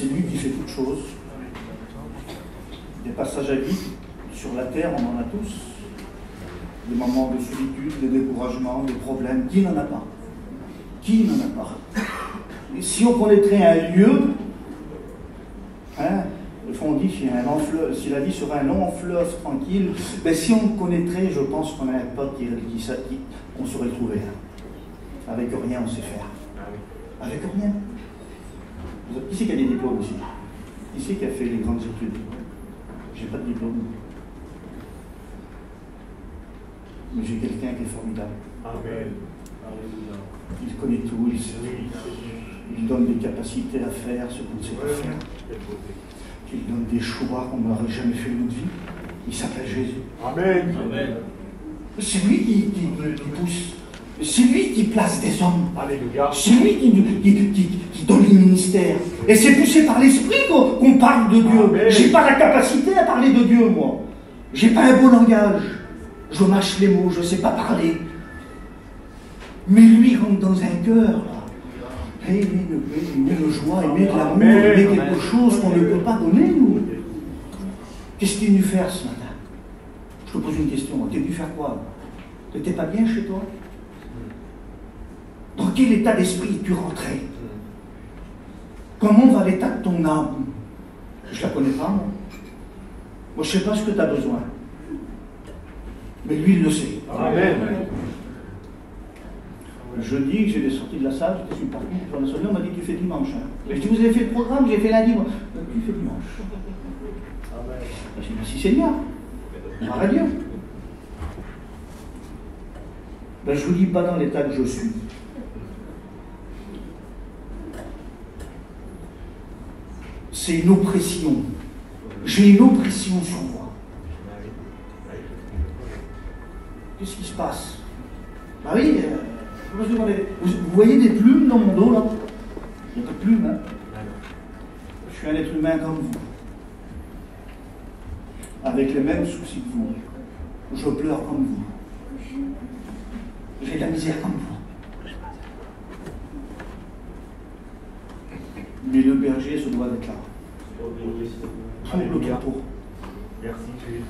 C'est lui qui fait toutes choses. Des passages à vide sur la terre, on en a tous. Des moments de solitude, des découragements, des problèmes. Qui n'en a pas? Qui n'en a pas? Et si on connaîtrait un lieu, hein, on dit si la vie serait un long fleuve tranquille, ben si on connaîtrait, je pense qu'on a un pote qu'on saurait le trouver. Hein. Avec rien, on sait faire. Avec rien. Qui c'est qui a des diplômes ici? Qui c'est qui a fait les grandes études? J'ai pas de diplôme. Mais j'ai quelqu'un qui est formidable. Amen. Il connaît tout, il donne des capacités à faire ce qu'on ne sait pas faire. Il donne des choix qu'on n'aurait jamais fait de notre vie. Il s'appelle Jésus. Amen. C'est lui qui pousse. C'est lui qui place des hommes. Alléluia. C'est lui qui donne les ministères. Et c'est poussé par l'Esprit qu'on parle de Dieu. Je n'ai pas la capacité à parler de Dieu, moi. Je n'ai pas un beau langage. Je mâche les mots, je ne sais pas parler. Mais lui rentre dans un cœur, là. Et il met de joie, il met de l'amour, il met quelque chose qu'on ne peut pas donner, nous. Qu'est-ce qu'il est venu faire ce matin? Je te pose une question. Tu es venu faire quoi? Tu n'étais pas bien chez toi? Dans quel état d'esprit es-tu rentré? Comment va l'état de ton âme? Je ne la connais pas, moi. Moi, je ne sais pas ce que tu as besoin. Mais lui, il le sait. Amen. Jeudi, j'étais sorti de la salle, j'étais sur le parking, on m'a dit tu fais dimanche. Hein. Je dis vous avez fait le programme, j'ai fait lundi. Tu fais dimanche. Je dis merci Seigneur. Gloire à Dieu. Ben, je ne vous dis pas dans l'état que je suis. C'est une oppression. J'ai une oppression sur moi. Qu'est-ce qui se passe? Bah oui, vous voyez des plumes dans mon dos là? Il y a des plumes, hein? Je suis un être humain comme vous. Avec les mêmes soucis que vous. Je pleure comme vous. J'ai de la misère comme vous. Mais le berger se doit d'être là. Pour le troupeau. Merci Jésus.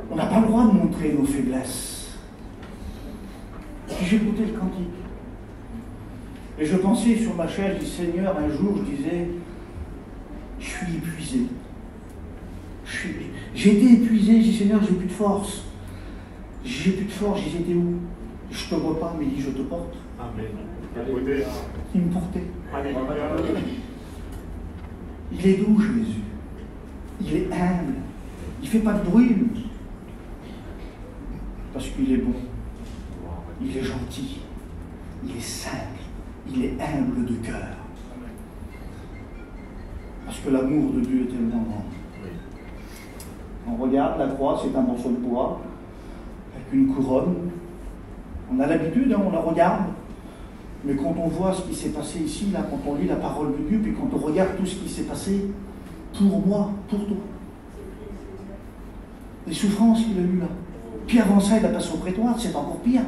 On n'a pas le droit de montrer nos faiblesses. Puis j'écoutais le cantique. Et je pensais sur ma chaise, je dis Seigneur, un jour je disais, je suis épuisé. J'ai été épuisé, je dis Seigneur, j'ai plus de force. J'ai plus de force, j'ai été où? Je ne te vois pas, mais il dit je te porte. Amen. Il me portait. Amen. Il est doux, Jésus. Il est humble. Il ne fait pas de bruit, lui. Parce qu'il est bon. Il est gentil. Il est simple. Il est humble de cœur. Parce que l'amour de Dieu est tellement grand. On regarde la croix, c'est un morceau de bois avec une couronne. On a l'habitude, hein, on la regarde. Mais quand on voit ce qui s'est passé ici, là, quand on lit la parole de Dieu, puis quand on regarde tout ce qui s'est passé, pour moi, pour toi, les souffrances qu'il a eues là. Puis avant ça, il a passé au prétoire, c'est encore pire.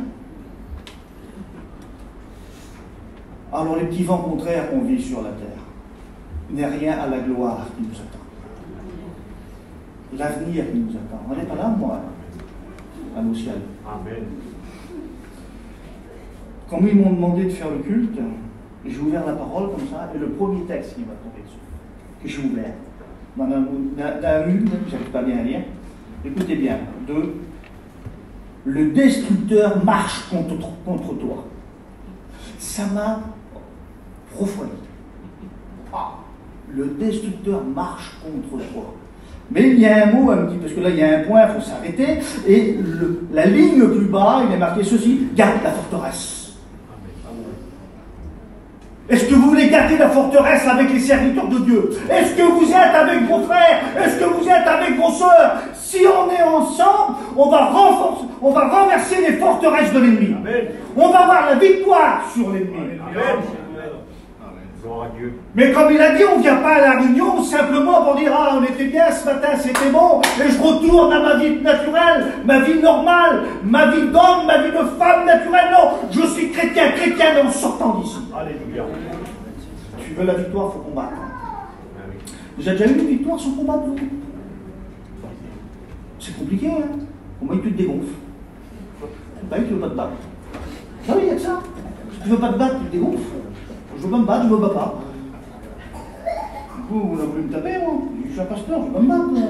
Alors les petits vents contraires qu'on vit sur la terre n'est rien à la gloire qui nous attend. L'avenir qui nous attend. On n'est pas là, moi, à nos ciels. Amen. Quand ils m'ont demandé de faire le culte, j'ai ouvert la parole comme ça, et le premier texte qui m'a tombé dessus, que j'ai ouvert, d'un une, j'arrive pas bien à lire, écoutez bien, le destructeur marche contre toi. Ça m'a refroidi. Ah, le destructeur marche contre toi. Mais il y a un mot, un petit, parce que là il y a un point, il faut s'arrêter, et la ligne plus bas, il est marqué ceci, garde la forteresse. Est-ce que vous voulez garder la forteresse avec les serviteurs de Dieu? Est-ce que vous êtes avec vos frères? Est-ce que vous êtes avec vos sœurs? Si on est ensemble, on va renverser les forteresses de l'ennemi. On va avoir la victoire sur l'ennemi. Mais comme il a dit, on ne vient pas à la réunion simplement pour dire ah on était bien ce matin, c'était bon, et je retourne à ma vie naturelle, ma vie normale, ma vie d'homme, ma vie de femme naturelle. Non, je suis chrétien en sortant d'ici. Alléluia. Tu veux la victoire, il faut combattre. Vous avez déjà eu une victoire sans combattre, vous? C'est compliqué, hein? Au moins, tu te dégonfles. Bah oui, tu veux pas te battre. Ah oui, il y a que ça. Si tu veux pas te battre, tu te dégonfles. Je veux pas me battre, je me bats pas. Du coup, vous avez voulu me taper, moi. Je suis un pasteur, je veux pas me battre, moi.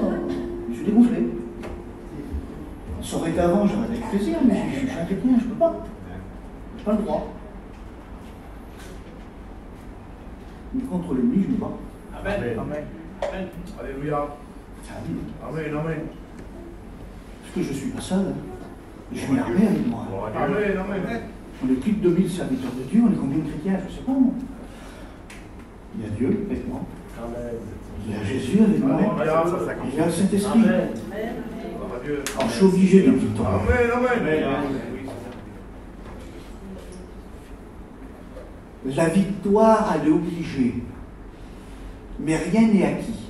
Je suis dégonflé. Ça aurait été avant, j'aurais avec plaisir, mais je suis un chrétien, je peux pas. J'ai pas le droit. Mais contre l'ennemi, je me bats. Amen. Amen. Amen. Alléluia. C'est un livre. Amen. Amen. Parce que je suis pas seul. Je suis armé avec moi. Amen. Amen. On est plus de 2000 serviteurs de Dieu, on est combien de chrétiens? Je sais pas, moi. Il y a Dieu avec moi. Il y a Jésus avec moi. Il y a le Saint-Esprit. Alors je suis obligé de tout temps. Amen. Amen. La victoire, elle est obligée. Mais rien n'est acquis.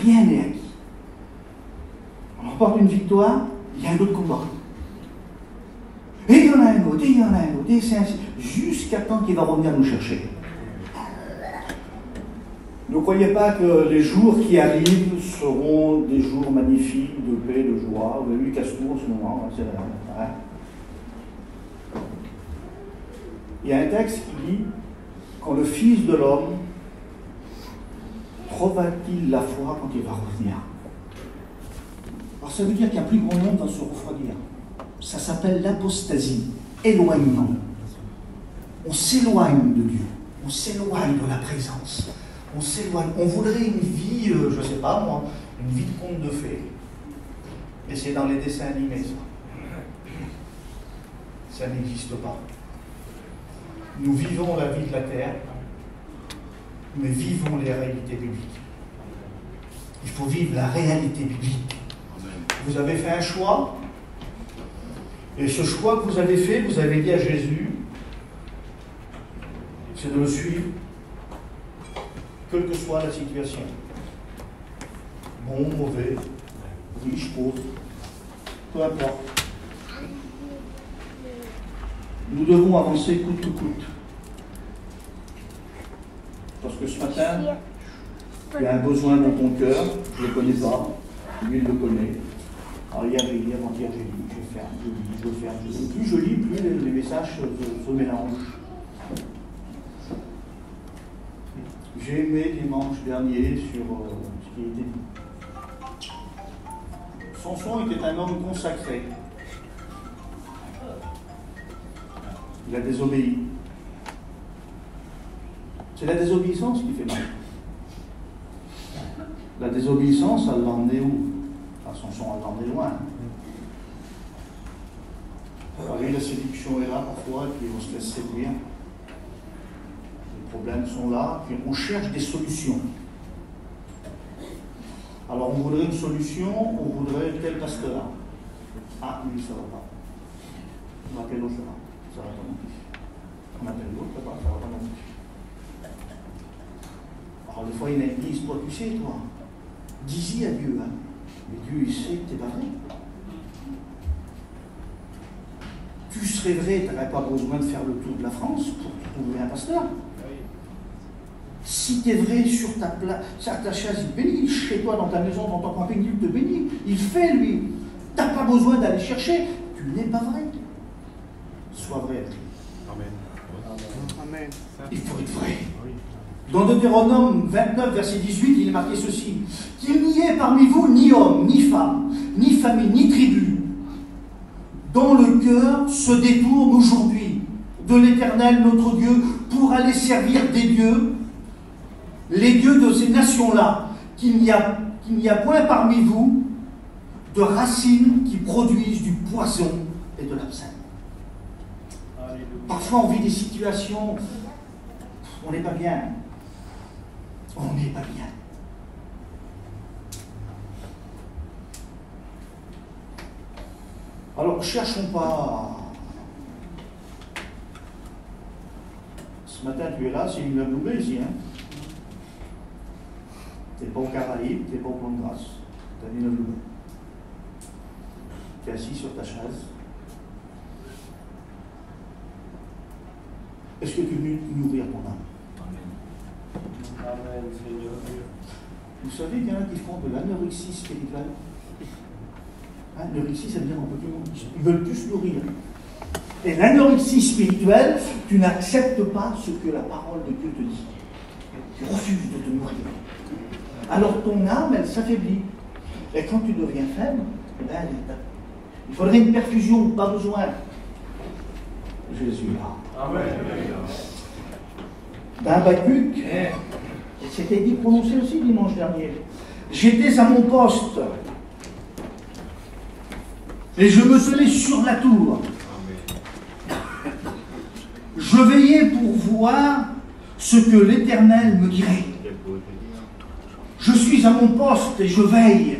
Rien n'est acquis. On remporte une victoire, il y a un autre combat. Et il y en a un autre, et il y en a un autre, et c'est ainsi. Jusqu'à temps qu'il va revenir nous chercher. Ne croyez pas que les jours qui arrivent seront des jours magnifiques, de paix, de joie. Vous avez vu Castou en ce moment, c'est vrai. Hein? Il y a un texte qui dit « Quand le Fils de l'homme trouvera-t-il la foi quand il va revenir ?» Alors ça veut dire qu'un plus grand nombre va se refroidir. Ça s'appelle l'apostasie, éloignement. On s'éloigne de Dieu, on s'éloigne de la présence, on s'éloigne. On voudrait une vie, je ne sais pas moi, une vie de conte de fées. Et c'est dans les dessins animés ça. Ça n'existe pas. Nous vivons la vie de la terre, mais vivons les réalités bibliques. Il faut vivre la réalité biblique. Vous avez fait un choix, et ce choix que vous avez fait, vous avez dit à Jésus, c'est de le suivre, quelle que soit la situation. Bon, mauvais, riche, pauvre, peu importe. Nous devons avancer coûte que coûte. Parce que ce matin, il y a un besoin dans ton cœur, je ne le connais pas, lui il le connaît. Alors hier, avant-hier, j'ai lu, je ferme. Plus je lis, plus les messages se mélangent. J'ai aimé dimanche dernier sur ce qui a été dit. Samson était un homme consacré. Il a désobéi. C'est la désobéissance qui fait mal. La désobéissance, elle l'a emmené où? Enfin, Samson, elle l'a emmené loin. Oui, la séduction est là parfois, et puis on se laisse séduire. Les problèmes sont là, puis on cherche des solutions. Alors on voudrait une solution, on voudrait tel pasteur. Ah, lui, ça ne va pas. On appelle l'autre, ça va pas non plus. On appelle l'autre, ça va pas non plus. Alors des fois, il y en a qui disent, toi, tu sais, toi, dis-y à Dieu, hein. Mais Dieu, il sait que tu n'es pas vrai. Tu serais vrai, tu n'aurais pas besoin de faire le tour de la France pour trouver un pasteur. Si tu es vrai sur ta chaise, il te bénit. Chez toi, dans ta maison, dans ton camping, il te bénit. Il fait, lui. Tu n'as pas besoin d'aller chercher. Tu n'es pas vrai. Sois vrai. Amen. Amen. Il faut être vrai. Dans Deutéronome 29, verset 18, il est marqué ceci. Qu'il n'y ait parmi vous ni homme, ni femme, ni famille, ni tribu, dont le cœur se détourne aujourd'hui de l'Éternel, notre Dieu, pour aller servir des dieux, les dieux de ces nations-là, qu'il n'y a point parmi vous de racines qui produisent du poison et de l'absinthe. Parfois, on vit des situations, on n'est pas bien. On n'est pas bien. Alors, cherchons pas. Ce matin, tu es là, c'est une nouvelle ici. Hein? Tu n'es pas au Caraïbes, tu n'es pas au Plan de Grâce. Tu as une nouvelle. Tu es assis sur ta chaise. Est-ce que tu es venu nourrir ton âme? Amen, Seigneur Dieu. Vous savez qu'il y en a qui font de l'anorexie spirituelle. Hein, l'anorexie, ça veut dire en petit mot, ils veulent plus se nourrir. Et l'anorexie spirituelle, tu n'acceptes pas ce que la parole de Dieu te dit. Tu refuses de te nourrir. Alors ton âme, elle s'affaiblit. Et quand tu deviens faible, eh ben, il faudrait une perfusion, pas besoin. Jésus là. Amen. Dans Habakkuk, c'était dit, prononcé aussi dimanche dernier. J'étais à mon poste et je me tenais sur la tour. Je veillais pour voir ce que l'Éternel me dirait. Je suis à mon poste et je veille.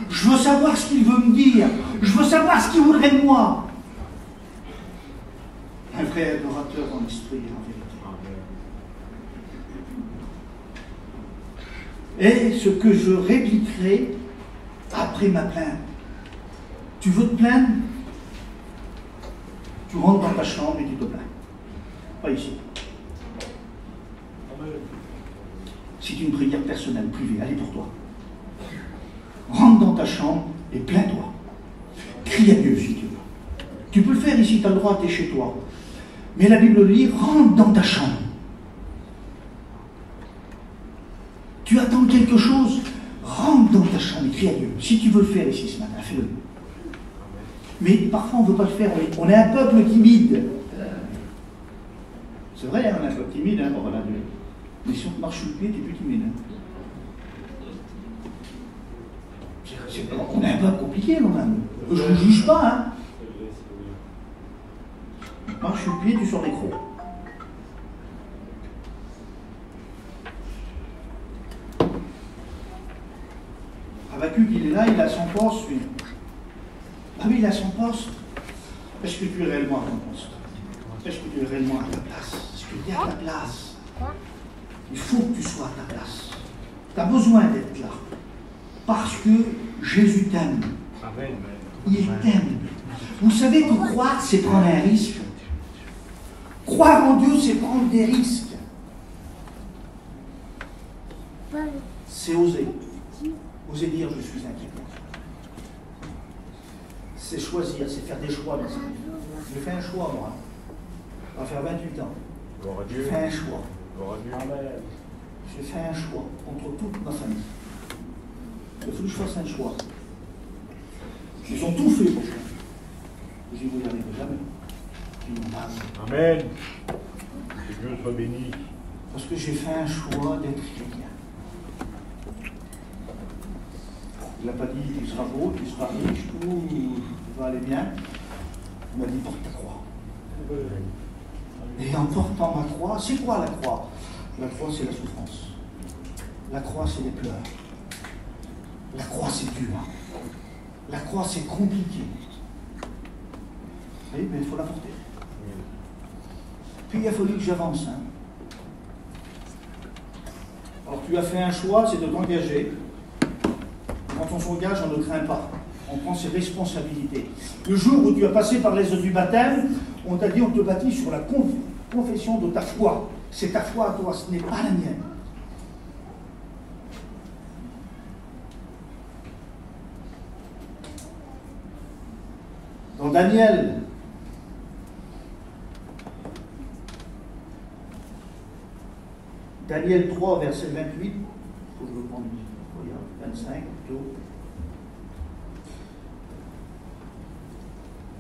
Je veux savoir ce qu'il veut me dire. Je veux savoir ce qu'il voudrait de moi. Un vrai adorateur en esprit et en vérité. Et ce que je répliquerai après ma plainte. Tu veux te plaindre? Tu rentres dans ta chambre et tu te plains. Pas ici. C'est une prière personnelle, privée, allez pour toi. Rentre dans ta chambre et plains-toi. Crie à Dieu si tu veux. Tu peux le faire ici, tu as le droit, tu es chez toi. Mais la Bible dit, rentre dans ta chambre. Tu attends quelque chose, rentre dans ta chambre et crie à Dieu. Si tu veux le faire ici ce matin, fais-le. Mais parfois on ne veut pas le faire. On est un peuple timide. C'est vrai, on est un peuple timide, hein, pour Dieu. Mais si on te marche sur le pied, tu n'es plus timide. Hein. On est un peu compliqué, quand même. Je ne vous juge pas, hein. Marche sur le pied, tu sors les crocs. Habakkuk, il est là, il a son poste, lui. Ah oui, il a son poste. Est-ce que tu es réellement à ton poste? Est-ce que tu es réellement à ta place? Est-ce que tu es à ta place? Il faut que tu sois à ta place. Tu as besoin d'être là. Parce que Jésus t'aime. Il t'aime. Vous savez que croire, c'est prendre un risque. Croire en Dieu, c'est prendre des risques. C'est oser. Oser dire je suis inquiet. C'est choisir, c'est faire des choix dans sa vie. J'ai fait un choix, moi. Ça va faire 28 ans. J'ai fait un choix. J'ai fait un choix contre toute ma famille. Il faut que je fasse un choix. Ils ont tout fait pour ça. Je dis, vous n'y arriverez jamais. Ils n'ont pas. Amen. Que Dieu soit béni. Parce que j'ai fait un choix d'être chrétien. Il n'a pas dit, tu seras beau, tu seras riche, tout va aller bien. Il m'a dit, porte ta croix. Et en portant ma croix, c'est quoi la croix? La croix, c'est la souffrance. La croix, c'est les pleurs. La croix, c'est dur. La croix, c'est compliqué. Oui, mais il faut la porter. Puis il a fallu que j'avance. Hein. Alors tu as fait un choix, c'est de t'engager. Quand on s'engage, on ne craint pas. On prend ses responsabilités. Le jour où tu as passé par les eaux du baptême, on t'a dit, on te baptise sur la confession de ta foi. C'est ta foi à toi, ce n'est pas la mienne. Dans Daniel, Daniel 3, verset 28, il faut que je le prenne, 25 plutôt.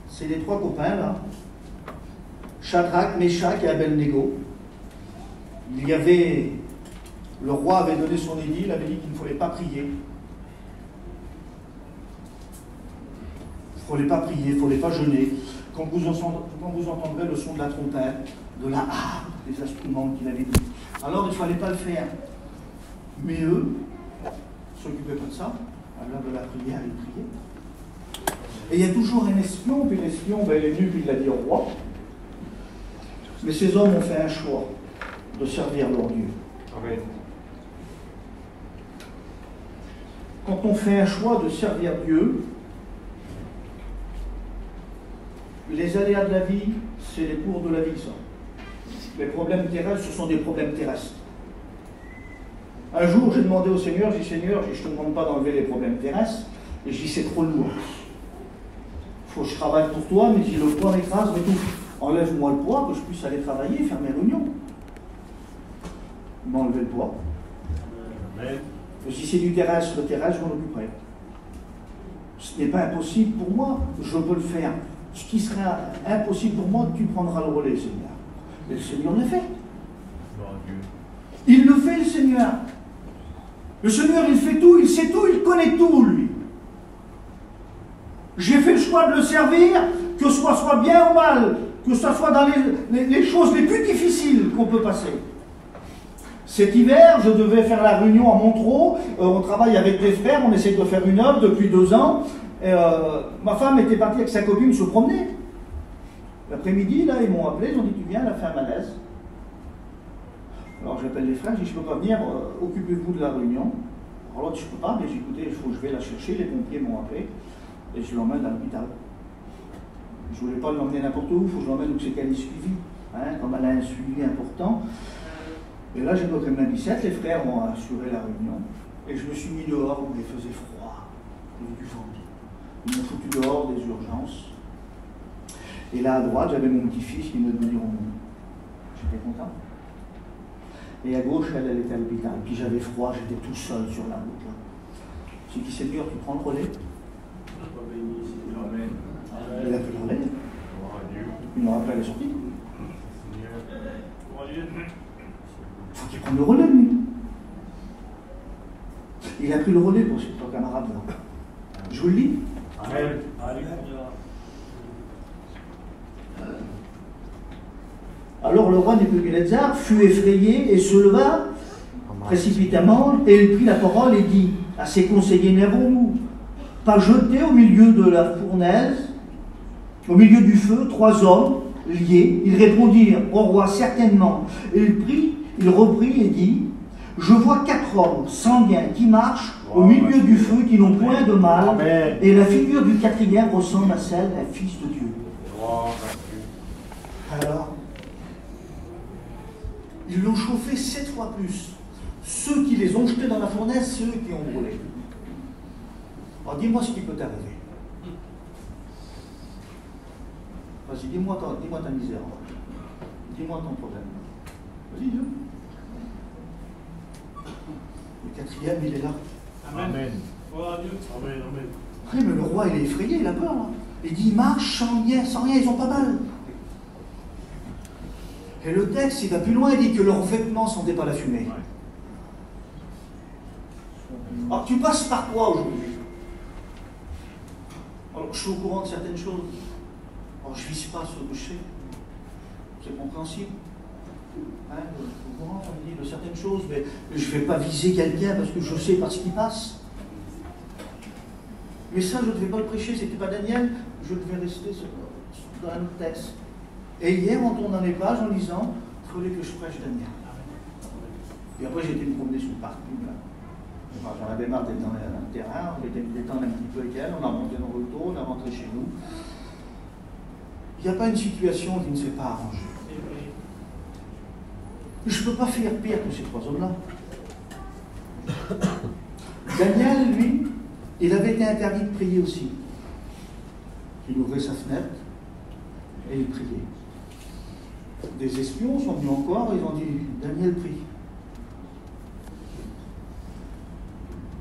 C'est les trois copains là, Shadrach, Meshach et Abednego. Il y avait, le roi avait donné son édit, il avait dit qu'il ne fallait pas prier. Il ne fallait pas prier, il ne fallait pas jeûner. Quand vous entendrez le son de la trompette, de la harpe, des instruments qu'il avait dit. Alors il ne fallait pas le faire. Mais eux, ne s'occupaient pas de ça. À l'heure de la prière, ils priaient. Et il y a toujours un espion, puis l'espion, il est venu, puis il l'a dit au roi. Mais ces hommes ont fait un choix de servir leur Dieu. Amen. Quand on fait un choix de servir Dieu, les aléas de la vie, c'est les cours de la vie, ça. Les problèmes terrestres, ce sont des problèmes terrestres. Un jour, j'ai demandé au Seigneur, j'ai dit Seigneur, je ne te demande pas d'enlever les problèmes terrestres, et je dis c'est trop lourd. Il faut que je travaille pour toi, mais le poids m'écrase, mais tout. Enlève-moi le poids, que je puisse aller travailler, faire mes réunions. Il m'a enlevé le poids. Amen. Je dis c'est du terrestre, le terrestre, je m'en occuperai. Ce n'est pas impossible pour moi, je peux le faire. Ce qui sera impossible pour moi, tu prendras le relais, Seigneur. Et le Seigneur l'a fait. Mon Dieu. Il le fait, le Seigneur. Le Seigneur, il fait tout, il sait tout, il connaît tout, lui. J'ai fait le choix de le servir, que ce soit bien ou mal, que ce soit dans les choses les plus difficiles qu'on peut passer. Cet hiver, je devais faire la réunion à Montreux. On travaille avec des frères, on essaie de faire une œuvre depuis 2 ans. Ma femme était partie avec sa copine se promener. L'après-midi, là, ils m'ont appelé, ils ont dit tu viens, elle a fait un malaise. Alors j'appelle les frères, je dis je ne peux pas venir, occupez-vous de la réunion. Alors l'autre, je ne peux pas, mais j'ai écouté, il faut que je vais la chercher, les pompiers m'ont appelé, et je l'emmène à l'hôpital. Je ne voulais pas l'emmener n'importe où, il faut que je l'emmène où c'est qu'elle est suivie, comme elle a un suivi important. Et là, j'ai bloqué ma bicette, les frères ont assuré la réunion, et je me suis mis dehors où il faisait froid, il y avait du vent. Ils m'ont foutu dehors des urgences. Et là, à droite, j'avais mon petit-fils qui me venait au monde. J'étais content. Et à gauche, elle était à l'hôpital. Puis j'avais froid, j'étais tout seul sur la route. J'ai dit, Seigneur, tu prends le relais. Amen. Il a pris le relais. Il m'a rappelé à la sortie. Il faut qu'il prenne le relais, lui. Il a pris le relais pour son camarade là. Je vous le dis. Amen. Alors le roi Nebuchadnezzar fut effrayé et se leva précipitamment, et il prit la parole et dit à ses conseillers, n'avons-nous pas jeté au milieu de la fournaise, au milieu du feu, 3 hommes liés? Ils répondirent au roi, certainement. Et il reprit et dit, je vois 4 hommes sanguins qui marchent au milieu du feu, qui n'ont point de mal, Amen. et la figure du 4e ressemble à celle d'un fils de Dieu. Alors, ils l'ont chauffé 7 fois plus. Ceux qui les ont jetés dans la fournaise, c'est eux qui ont brûlé. Alors dis-moi ce qui peut t'arriver. Vas-y, dis-moi ta misère. Dis-moi ton problème. Vas-y, Dieu. Le 4e, il est là. Amen. Amen. Oui, mais le roi, il est effrayé, il a peur. Là. Il dit, ils marchent sans rien, ils n'ont pas mal. Et le texte, il va plus loin, il dit que leurs vêtements ne sentaient pas la fumée. Alors, tu passes par quoi aujourd'hui? Alors, je suis au courant de certaines choses. Alors, je ne vise pas ce que je sais. C'est compréhensible. Je suis au courant, on dit, de certaines choses, mais je ne vais pas viser quelqu'un parce que je sais par ce qui passe. Mais ça, je ne devais pas le prêcher, c'était pas Daniel, je devais rester dans un autre texte. Et hier, on tourne dans les pages en lisant, il fallait que je prêche Daniel. Et après, j'ai été me promener sur le parking. J'en avais marre d'être dans le terrain, on était me détendre un petit peu avec elle, on a monté dans l'auto, on a rentré chez nous. Il n'y a pas une situation qui ne s'est pas arrangée. Je ne peux pas faire pire que ces 3 hommes-là. Daniel, lui, il avait été interdit de prier aussi. Il ouvrait sa fenêtre et il priait. Des espions sont venus encore, ils ont dit, Daniel prie.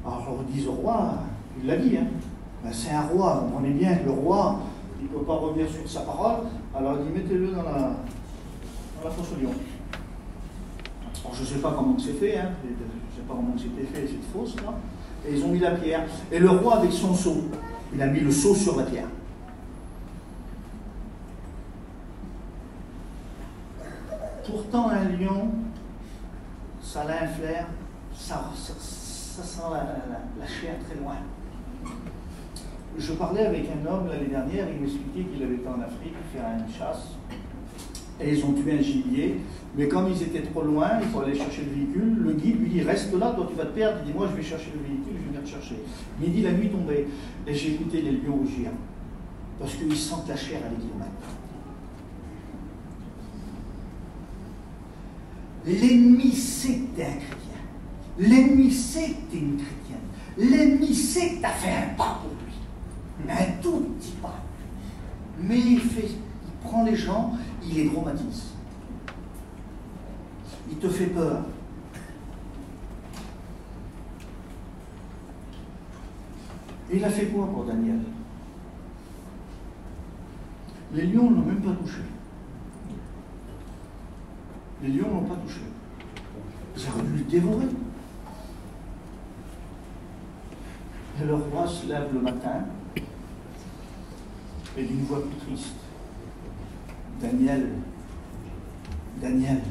Alors ils disent au roi, il l'a dit, ben, c'est un roi, vous comprenez bien que le roi, il ne peut pas revenir sur sa parole, alors il dit, mettez-le dans la fosse au lion. Alors je ne sais pas comment c'est fait, je ne sais pas comment c'était fait cette fosse là, et ils ont mis la pierre. Et le roi avec son seau, il a mis le seau sur la pierre. Pourtant un lion, ça l'a un flair, ça sent la chair très loin. Je parlais avec un homme l'année dernière, il m'expliquait qu'il avait été en Afrique faire une chasse, et ils ont tué un gibier, mais comme ils étaient trop loin, il faut aller chercher le véhicule, le guide lui dit reste là, toi tu vas te perdre, il dit moi je vais chercher le véhicule, je vais venir te chercher. Midi, la nuit tombait, et j'ai écouté les lions rugir, parce qu'ils sentent la chair à des kilomètres. L'ennemi, c'était un chrétien. L'ennemi sait que tu es une chrétienne. L'ennemi sait que tu as fait un pas pour lui. Un tout petit pas. Mais il prend les gens, il les traumatise. Il te fait peur. Et il a fait quoi pour Daniel? Les lions ne l'ont même pas touché. Les lions ne l'ont pas touché. Ils auraient dû le dévorer. Et le roi se lève le matin et d'une voix plus triste. Daniel, Daniel,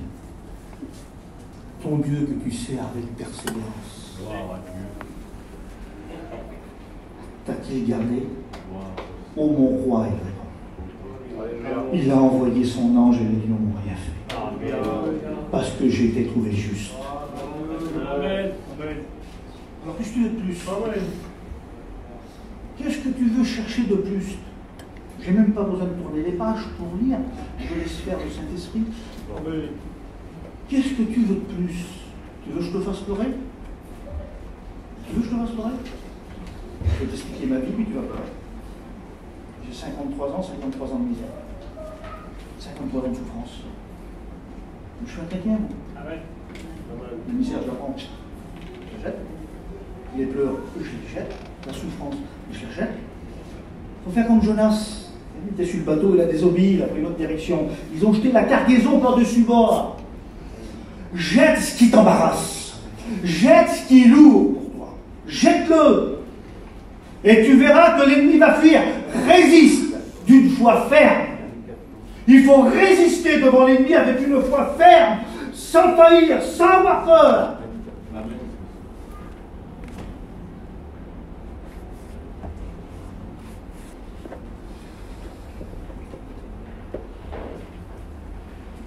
ton Dieu que tu sais avec persévérance, t'a-t-il gardé? Ô mon roi, il répond. Il a envoyé son ange et les lions n'ont rien fait. Parce que j'ai été trouvé juste. Amen. Alors qu'est-ce que tu veux de plus? Qu'est-ce que tu veux chercher de plus? J'ai même pas besoin de tourner les pages pour lire. Je laisse faire le Saint-Esprit. Qu'est-ce que tu veux de plus? Tu veux que je te fasse pleurer? Tu veux que je te fasse pleurer? Je vais t'expliquer ma vie, puis tu vas pleurer. J'ai 53 ans de misère. 53 ans de souffrance. Je suis un chrétien, moi. Amen. La misère, je la prends. Je la jette. Les pleurs, je les jette. La souffrance, je la jette. Il faut faire comme Jonas. Il était sur le bateau, il a désobéi, il a pris une autre direction. Ils ont jeté la cargaison par-dessus bord. Jette ce qui t'embarrasse. Jette ce qui est lourd pour toi. Jette-le. Et tu verras que l'ennemi va fuir. Résiste d'une foi ferme. Il faut résister devant l'ennemi avec une foi ferme, sans faillir, sans avoir peur.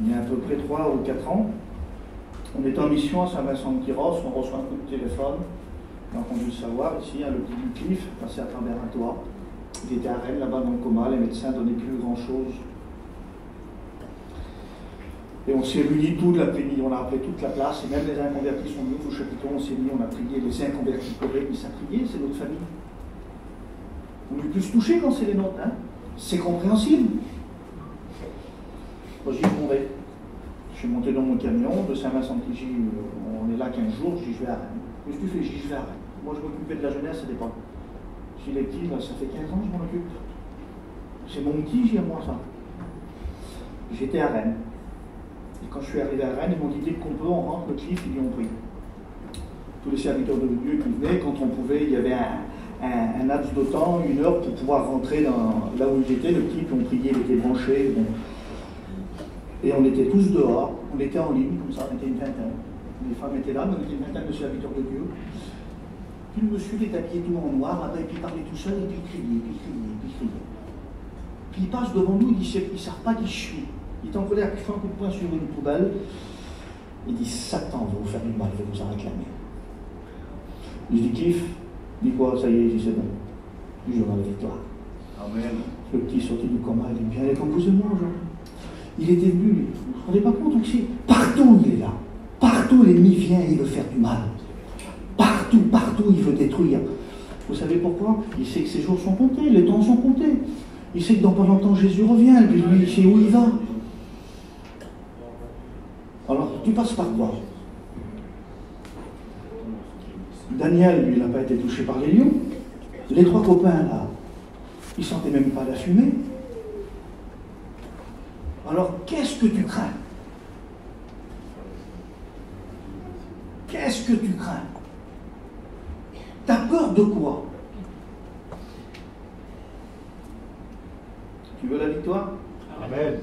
Il y a à peu près 3 ou 4 ans, on était en mission à Saint-Vincent-de-Tyrosse, on reçoit un coup de téléphone. On a entendu le savoir ici, le petit Cliff, passé à travers un toit. Il était à Rennes, là-bas dans le coma, les médecins ne donnaient plus grand-chose. Et on s'est réunis toute l'après-midi, on a appelé toute la place, et même les inconvertis sont venus au chapiteau, on s'est mis, on a prié, les inconvertis pleuraient, puis ça priait, c'est notre famille. On est plus touchés quand c'est les nôtres, hein. C'est compréhensible. Moi, j'y m'en vais. Je suis monté dans mon camion de Saint-Vincent-de-Tigny, on est là 15 jours, je dis je vais à Rennes. Qu'est-ce que tu fais? Je dis je vais à Rennes. Moi je m'occupais de la jeunesse à l'époque. Si les petits, là, ça fait 15 ans que je m'en occupe. C'est mon petit, j'ai à moi ça. J'étais à Rennes. Et quand je suis arrivé à Rennes, ils m'ont dit dès qu'on peut, on rentre, le Cliff, ils y ont pris. Tous les serviteurs de Dieu qui venaient, quand on pouvait, il y avait un laps de temps, 1 heure pour pouvoir rentrer là où ils étaient. Le Cliff, on priait, il était branché. Bon. Et on était tous dehors, on était en ligne, comme ça, on était une vingtaine. Les femmes étaient là, mais on était une vingtaine de serviteurs de Dieu. Puis le monsieur était habillé tout en noir, là-bas, et puis il parlait tout seul, et puis il criait, puis il criait, puis il criait. Puis il passe devant nous, il dit, ils ne savent pas qui je suis. Il est en colère, il fait un coup de poing sur une poubelle. Il dit, Satan va vous faire du mal, il va vous en réclamer. Je dis, Cliff, dis quoi, ça y est, c'est bon. Je joue dans la victoire. Amen. Le petit sorti du coma, il dit, bien, il est composé de moi aujourd'hui. Il était venu, vous ne vous rendez pas compte aussi, partout il est là. Partout l'ennemi vient et il veut faire du mal. Partout, il veut détruire. Vous savez pourquoi? Il sait que ses jours sont comptés, les temps sont comptés. Il sait que dans pas longtemps Jésus revient, et puis lui il sait où il va. Alors, tu passes par quoi? Daniel, lui, il n'a pas été touché par les lions. Les 3 copains, là, ils ne sentaient même pas la fumée. Alors, qu'est-ce que tu crains? Qu'est-ce que tu crains? T'as peur de quoi? Tu veux la victoire? Amen.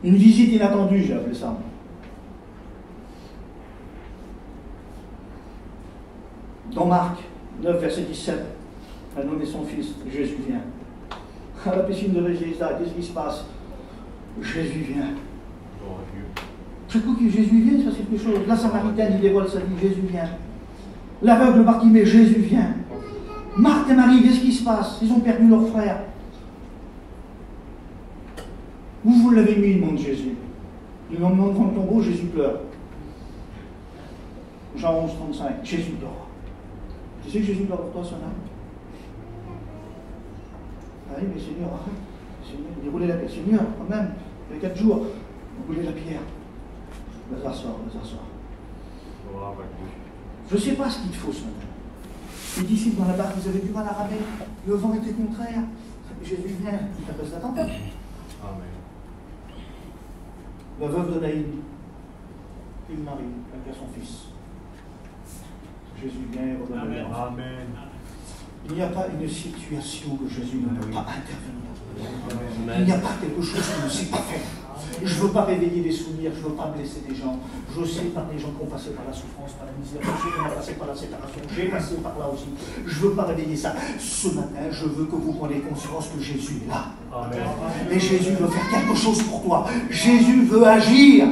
Une visite inattendue, j'ai appelé ça. Dans Marc 9, verset 17, un homme et son fils, Jésus vient. À la piscine de Bethesda, qu'est-ce qui se passe? Jésus vient. Chaque coup que Jésus vient, ça c'est quelque chose. La Samaritaine, il dévoile sa vie, Jésus vient. L'aveugle Bartimée, Jésus vient. Marthe et Marie, qu'est-ce qui se passe? Ils ont perdu leur frère. Où vous l'avez mis, demande Jésus. Le lendemain devant le tombeau, Jésus pleure. Jean 11, 35, Jésus dort. Tu sais que Jésus dort pour toi, Sona? Ah oui, mais Seigneur, arrête. Seigneur, déroulez la pierre. Seigneur, quand même, il y a 4 jours, roulez la pierre. Lazare sort, Lazare sort. Je ne sais pas ce qu'il te faut ce matin. Les disciples dans la barque, ils avaient du mal à ramer. Le vent était contraire. Jésus vient, il t'appelle la tempête. Amen. La veuve de Naïm, une Marie, avec son fils. Jésus vient et redonne la vie. Amen. Il n'y a pas une situation que Jésus ne peut pas intervenir. Amen. Il n'y a pas quelque chose qu'il ne sait pas faire. Je ne veux pas réveiller des souvenirs, je ne veux pas blesser des gens. Je sais par des gens qui ont passé par la souffrance, par la misère, par ceux qui ont passé par la séparation. J'ai passé par là aussi. Je ne veux pas réveiller ça. Ce matin, je veux que vous preniez conscience que Jésus est là. Amen. Et Jésus veut faire quelque chose pour toi. Jésus veut agir.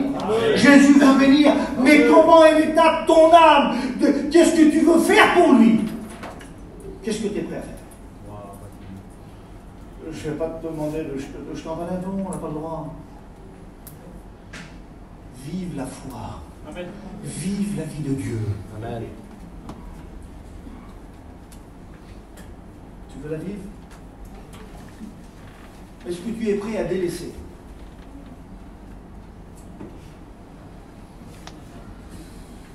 Jésus veut venir. Mais comment est l'état de ton âme? Qu'est-ce que tu veux faire pour lui? Qu'est-ce que tu es prêt à faire? Je ne vais pas te demander de jeter en baladon, on n'a pas le droit. Vive la foi. Amen. Vive la vie de Dieu. Amen. Tu veux la vivre? Est-ce que tu es prêt à délaisser?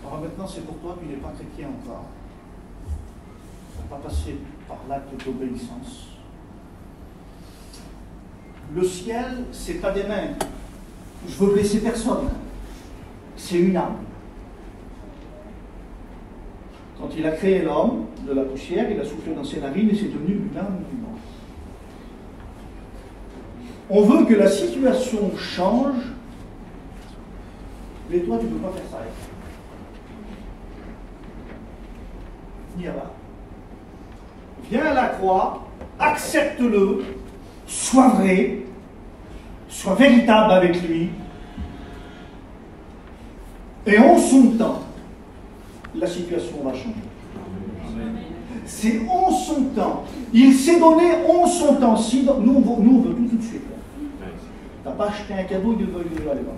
Alors maintenant, c'est pour toi qui n'es pas chrétien encore. Tu n'as pas passé par l'acte d'obéissance. Le ciel, c'est pas des mains. Je veux blesser personne. C'est une âme. Quand il a créé l'homme de la poussière, il a soufflé dans ses narines et c'est devenu une âme vivante. On veut que la situation change, mais toi tu ne peux pas faire ça. Viens là. Viens à la croix, accepte-le, sois vrai, sois véritable avec lui. Et en son temps, la situation va changer. C'est en son temps. Il s'est donné en son temps. Si, nous, on veut tout de suite. Tu n'as pas acheté un cadeau, il veut aller voir.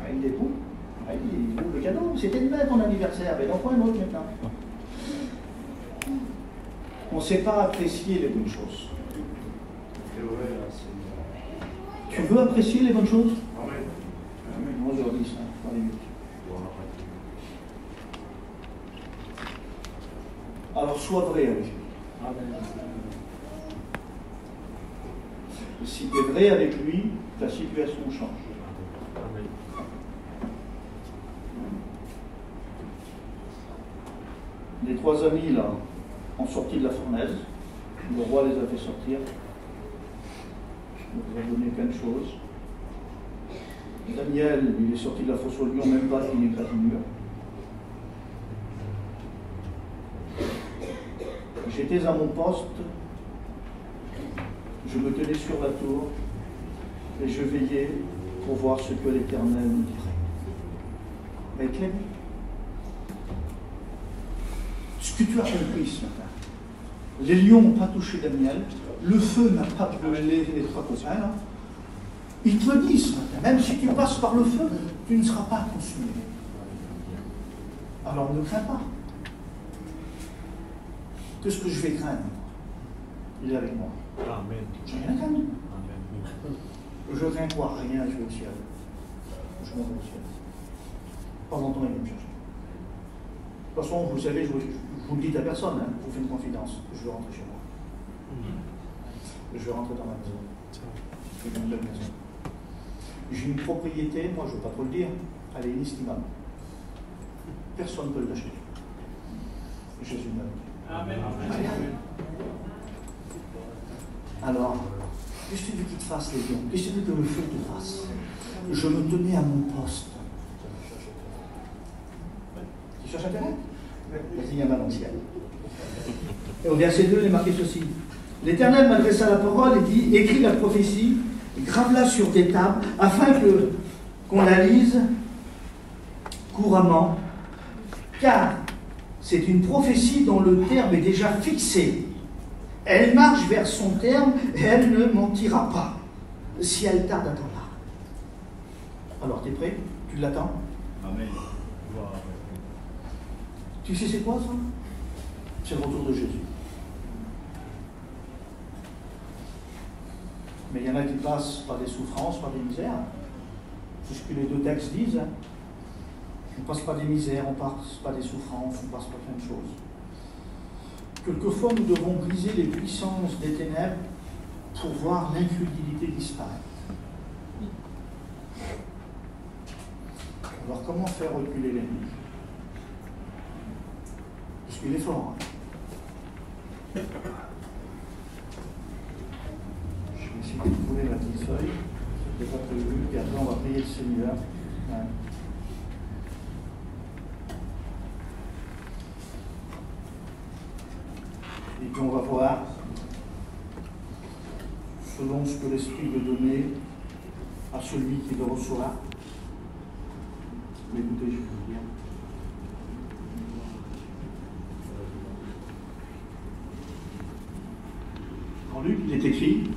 Ah, il est beau. Ah, il est beau le cadeau. C'était demain ton anniversaire. Mais donc, quoi un autre maintenant? On ne sait pas apprécier les bonnes choses. Tu veux apprécier les bonnes choses? Moi, aujourd'hui, ça. Alors sois vrai avec lui. Si tu es vrai avec lui, ta situation change. Les 3 amis là ont sorti de la fournaise. Le roi les a fait sortir. Il leur a donné plein de choses. Daniel, il est sorti de la fosse au lion, même pas une égratignure. J'étais à mon poste, je me tenais sur la tour et je veillais pour voir ce que l'Éternel me dirait. Avec la vie. Ce que tu as compris ce matin, les lions n'ont pas touché Daniel, le feu n'a pas brûlé les 3 copains là. Il te dit ce matin, même si tu passes par le feu, tu ne seras pas consumé. Alors ne crains pas. Qu'est-ce que je vais craindre? Il est avec moi. Amen. J'ai rien à craindre. Amen. Je crains quoi? Rien, je vais au ciel. Je monte au ciel. Pas longtemps, il va me chercher. De toute façon, vous savez, je vous le dis à personne, hein, je vous fais une confidence. Je veux rentrer chez moi. Je veux rentrer dans ma maison. J'ai une belle maison. J'ai une propriété, moi je ne veux pas trop le dire, elle est inestimable. Personne ne peut l'acheter. Jésus m'a dit. Amen. Alors, qu'est-ce que tu veux qu'il te fasse, les lions? Qu'est-ce que tu veux que le feu te fasse? Je me tenais à mon poste. Tu cherches Internet? Vas-y, il y a mal dans le ciel. Et au verset 2, il est marqué ceci. L'Éternel m'adressa la parole et dit, écris la prophétie, grave-la sur tes tables, afin qu'on la lise couramment, car c'est une prophétie dont le terme est déjà fixé. Elle marche vers son terme et elle ne mentira pas. Si elle tarde, attends-la. Alors, tu es prêt? Tu l'attends? Amen. Tu sais c'est quoi ça? C'est le retour de Jésus. Mais il y en a qui passent par des souffrances, par des misères. C'est ce que les deux textes disent. Hein. On passe par des misères, on passe par des souffrances, on passe par plein de choses. Quelquefois, nous devons briser les puissances des ténèbres pour voir l'incrédulité disparaître. Alors, comment faire reculer l'ennemi? Parce qu'il est fort. Hein. Je vais essayer de trouver ma petite feuille. Je n'ai pas prévu. Et après, on va prier le Seigneur. Ouais. Et puis on va voir, selon ce que l'Esprit veut donner à celui qui le reçoit. Mais écoutez, je vais vous dire. En Luc, il est écrit,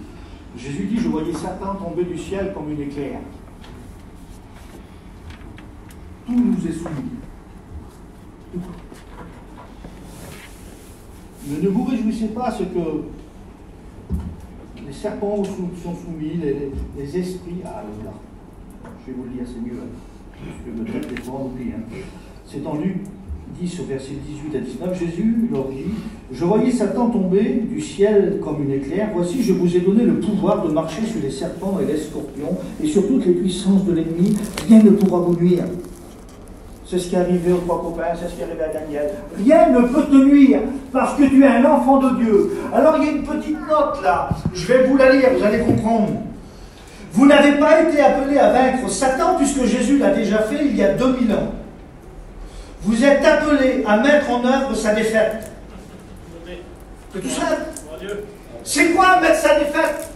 Jésus dit, je voyais Satan tomber du ciel comme une éclair. Tout nous est soumis. Tout. Mais ne vous réjouissez pas ce que les serpents sont soumis, les esprits. Ah là, je vais vous le dire, c'est mieux. Parce que le texte des fois, on oublie. Hein. C'est en Luc 10, verset 18 à 19. Jésus leur dit, je voyais Satan tomber du ciel comme une éclair. Voici, je vous ai donné le pouvoir de marcher sur les serpents et les scorpions et sur toutes les puissances de l'ennemi. Rien ne pourra vous nuire. C'est ce qui est arrivé aux trois copains, c'est ce qui est arrivé à Daniel. Rien ne peut te nuire, parce que tu es un enfant de Dieu. Alors il y a une petite note là, je vais vous la lire, vous allez comprendre. Vous n'avez pas été appelé à vaincre Satan, puisque Jésus l'a déjà fait il y a 2000 ans. Vous êtes appelé à mettre en œuvre sa défaite. C'est tout ça. C'est quoi mettre sa défaite?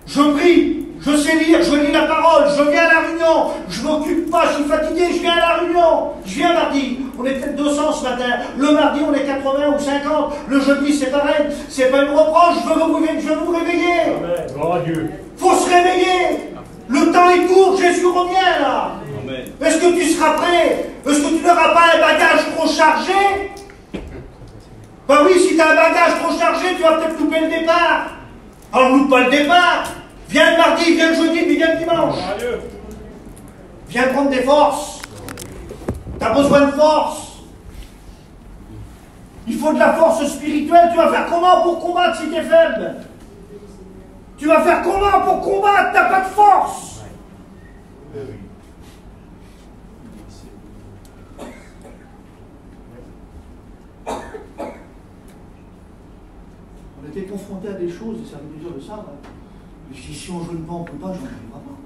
Je prie. Je sais lire, je lis la parole, je viens à la réunion, je ne m'occupe pas, je suis fatigué, je viens à la réunion, je viens mardi, on est peut-être 200 ce matin, le mardi on est 80 ou 50, le jeudi c'est pareil, c'est pas une reproche, je veux vous réveiller. Amen. Gloire à Dieu. Faut se réveiller, le temps est court, Jésus revient là. Amen. Est-ce que tu seras prêt? Est-ce que tu n'auras pas un bagage trop chargé? Ben oui, si tu as un bagage trop chargé, tu vas peut-être louper le départ. Alors loupe pas le départ. Viens le mardi, viens le jeudi, puis viens le dimanche. Viens prendre des forces. Tu as besoin de force. Il faut de la force spirituelle. Tu vas faire comment pour combattre si tu es faible? Tu vas faire comment pour combattre? Tu n'as pas de force. On était confrontés à des choses, et ça veut dire de ça. Ouais. Si on ne joue pas, on ne peut pas, je n'en arriverai pas.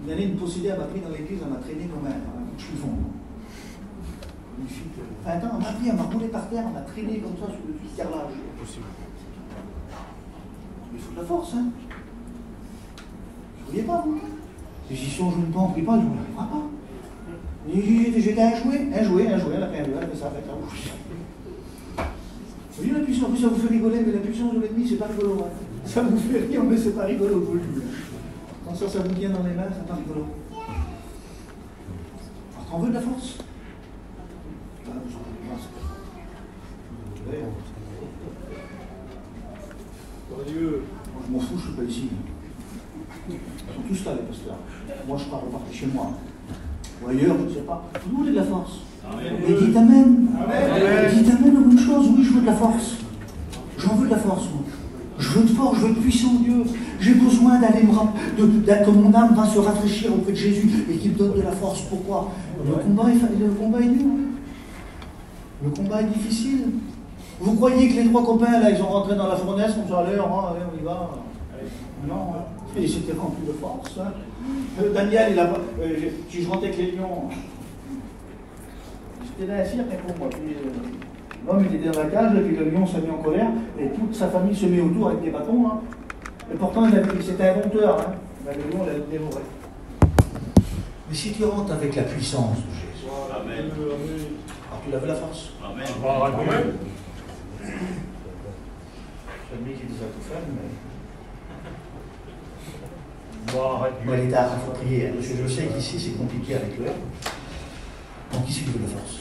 Une année, une possédée, elle m'a pris dans l'église, elle m'a traîné comme un chiffon. Une fille de 20 ans, elle m'a pris, elle m'a roulé par terre, elle m'a traîné comme ça sur le carrelage. Il faut de la force, hein. Vous ne voyez pas, vous? Et si on ne joue pas, on ne prie pas, je n'en arriverai pas. J'étais un jouet, elle a pris un jouet, elle a fait ça avec la bouche. Vous voyez la puissance, ça vous fait rigoler, mais la puissance de l'ennemi, c'est pas rigolo. Hein. Ça vous fait rire, mais c'est pas rigolo, vous le dites. Quand ça vous vient dans les mains, c'est pas rigolo. Alors t'en veux de la force? Dieu. Moi, je m'en fous, je suis pas ici. Ils sont tous là, les pasteurs. Moi, je pars repartir chez moi. Ou ailleurs, je ne sais pas. Vous voulez de la force? Amen. Et dites Amen. Amen. Dites Amen aux bonnes choses. Oui, je veux de la force. J'en veux de la force, moi. Je veux de force, je veux de puissant Dieu. J'ai besoin d'aller que mon âme va se rafraîchir auprès de Jésus et qu'il me donne de la force. Pourquoi? Le combat est dur. Le combat est difficile. Vous croyez que les trois copains, là, ils ont rentré dans la fournaise, on s'est allé, on y va. Non, ils étaient remplis de force. Hein. Daniel, si je rentrais avec les lions, j'étais dans un cirque pour moi. Puis, l'homme, il était dans la cage, et puis le lion s'est mis en colère, et toute sa famille se met autour avec des bâtons. Hein. Et pourtant, c'était un dompteur. Hein. Ben, le lion l'a dévoré. Mais si tu rentres avec la puissance de Jésus, Amen. alors tu laves la force. Amen. Amen. C'est lui qui nous a tout fait, mais. Gloire à Moi, Dieu. l'État, il faut prier, hein, parce que je sais qu'ici, c'est compliqué avec l'heure. Donc, ici, il veut la force.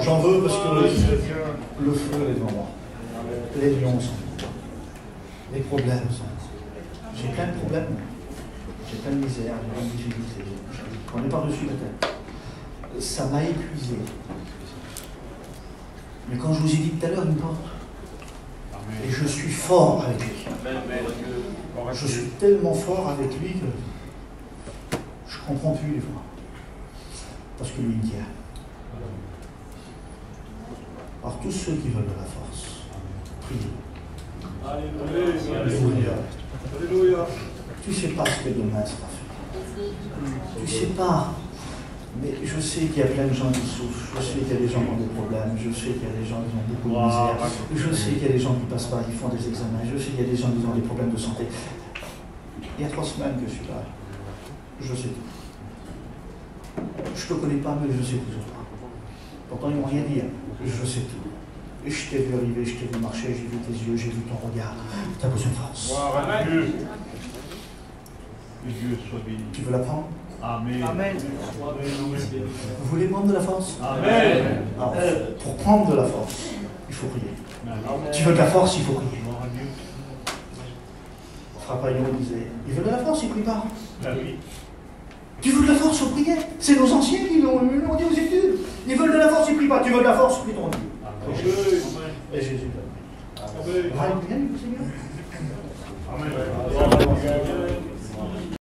J'en veux parce que le feu est devant moi. Les lions sont là. Les problèmes sont là. J'ai plein de problèmes. J'ai plein de misère, j'ai plein de difficultés. J'en ai par-dessus la tête. Ça m'a épuisé. Mais quand je vous ai dit tout à l'heure, il me porte. Et je suis fort avec lui. Je suis tellement fort avec lui que je ne comprends plus les fois. Parce que lui me tient. Alors tous ceux qui veulent de la force, priez. Alléluia. Alléluia. Tu ne sais pas ce que demain sera fait. Tu ne sais pas. Mais je sais qu'il y a plein de gens qui souffrent, je sais qu'il y a des gens qui ont des problèmes, je sais qu'il y a des gens qui ont beaucoup de misère, je sais qu'il y a des gens qui passent pas, qui font des examens, je sais qu'il y a des gens qui ont des problèmes de santé. Il y a 3 semaines que je suis là. Je sais tout. Je ne te connais pas, mais je sais toujours pas. Pourtant, ils ne m'ont rien dit. Je sais tout. Et je t'ai vu arriver, je t'ai vu marcher, j'ai vu tes yeux, j'ai vu ton regard. Tu as besoin de force. Gloire à Dieu. Que Dieu soit béni. Tu veux la prendre? Amen. Amen. Vous voulez prendre de la force? Amen. Alors, pour prendre de la force, il faut prier. Amen. Tu veux de la force, il faut prier. Gloire à Dieu. Frère Paillon disait, il veut de la force, il ne prie pas. Ah oui. Tu veux de la force, il faut prier. C'est nos anciens qui l'ont dit aux études. Ils veulent de la force, ils ne prient pas. Tu veux de la force, prie ton Dieu. Amen. Et Jésus l'a dit. Amen. Alléluia, Seigneur. Amen.